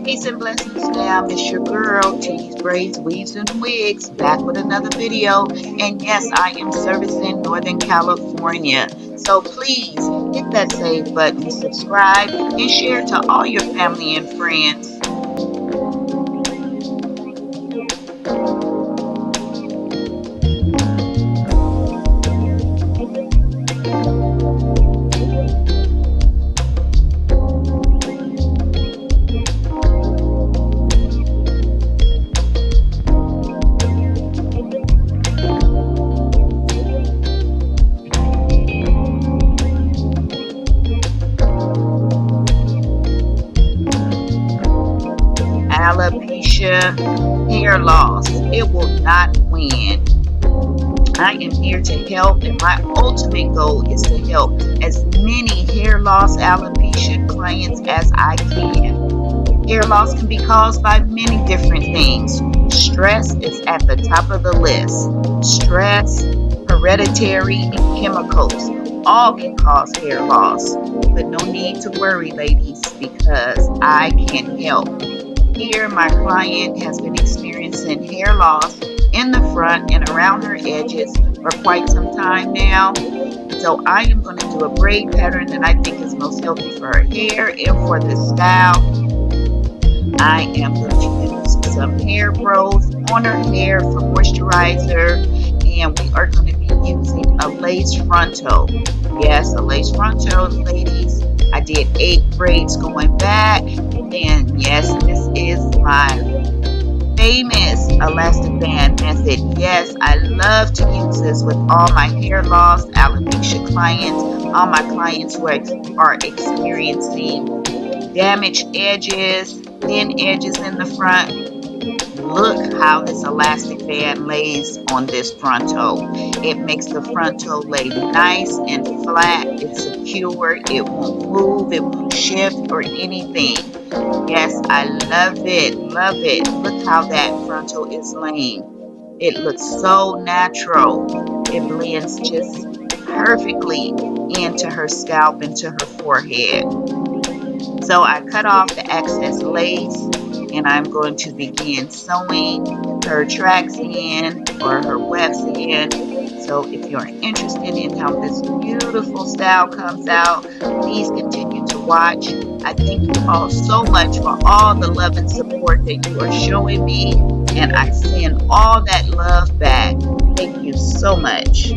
Peace and blessings, fam. It's your girl, T's Braids, Weaves, and Wigs, back with another video. And yes, I am servicing Northern California. So please hit that save button, subscribe, and share to all your family and friends. Alopecia, hair loss. It will not win. I am here to help, and my ultimate goal is to help as many hair loss alopecia clients as I can. Hair loss can be caused by many different things. Stress is at the top of the list. Stress, hereditary, and chemicals all can cause hair loss. But no need to worry, ladies, because I can help. Here, my client has been experiencing hair loss in the front and around her edges for quite some time now. So I am going to do a braid pattern that I think is most healthy for her hair and for the style. I am going to use some hair growth on her hair for moisturizer, and we are going to be using a lace frontal. Yes, a lace frontal, ladies. I did 8 braids going back, and yes, this is my famous elastic band method. Yes, I love to use this with all my hair loss alopecia clients, all my clients who are experiencing damaged edges, thin edges in the front. Look how this elastic band lays on this frontal. It makes the frontal lay nice and flat. It's secure. It won't move. It won't shift or anything. Yes, I love it. Love it. Look how that frontal is laying. It looks so natural. It blends just perfectly into her scalp, into her forehead. So I cut off the excess lace, and I'm going to begin sewing her tracks in or her wefts in. So if you're interested in how this beautiful style comes out, please continue to watch. I thank you all so much for all the love and support that you are showing me, and I send all that love back. Thank you so much.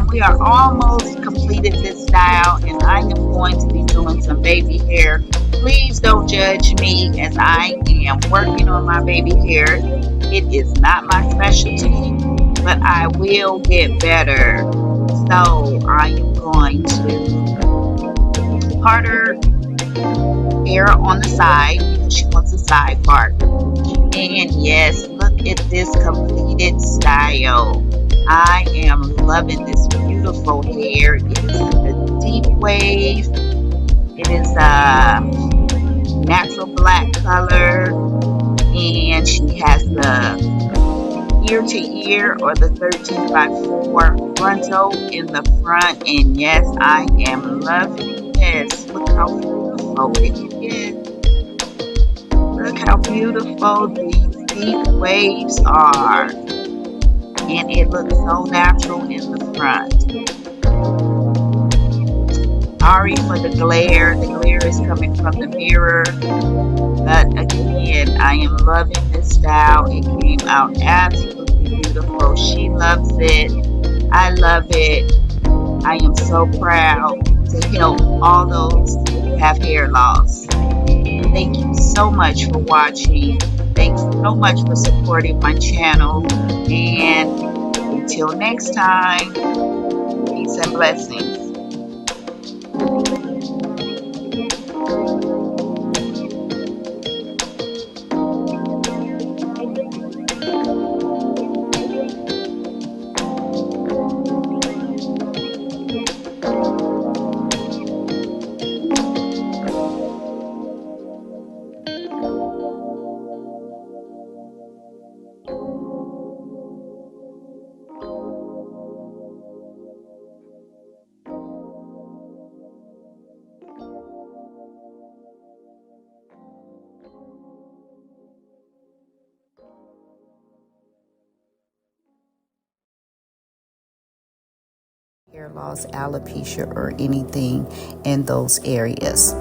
And we are almost completed this style, and I am going to be doing some baby hair. Please don't judge me as I am working on my baby hair. It is not my specialty, but I will get better. So I am going to part her hair on the side because she wants a side part. And yes, look at this completed style. I am loving this beautiful hair. It is a deep wave. It is a natural black color, and she has the ear to ear or the 13x4 frontal in the front. And yes, I am loving this. Look how beautiful it is. Look how beautiful these deep waves are. And it looks so natural in the front. Sorry for the glare. The glare is coming from the mirror. But again, I am loving this style. It came out absolutely beautiful. She loves it. I love it. I am so proud to help all those who have hair loss. Thank you so much for watching. Thanks so much for supporting my channel. And until next time, peace and blessings. Hair loss, alopecia, or anything in those areas.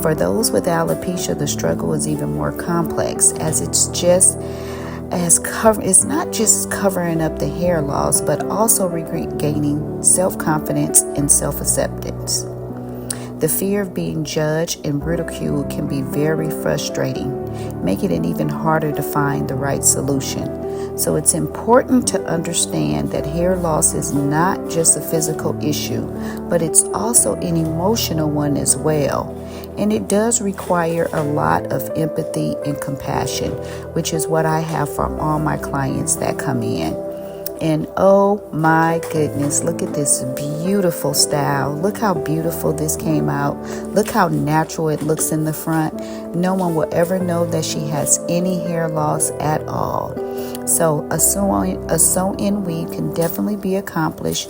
For those with alopecia, the struggle is even more complex as it's not just covering up the hair loss, but also regaining self-confidence and self-acceptance. The fear of being judged and ridiculed can be very frustrating, making it even harder to find the right solution. So it's important to understand that hair loss is not just a physical issue, but it's also an emotional one as well. And it does require a lot of empathy and compassion, which is what I have for all my clients that come in. And oh my goodness, look at this beautiful style. Look how beautiful this came out. Look how natural it looks in the front. No one will ever know that she has any hair loss at all. So a sew-in weave can definitely be accomplished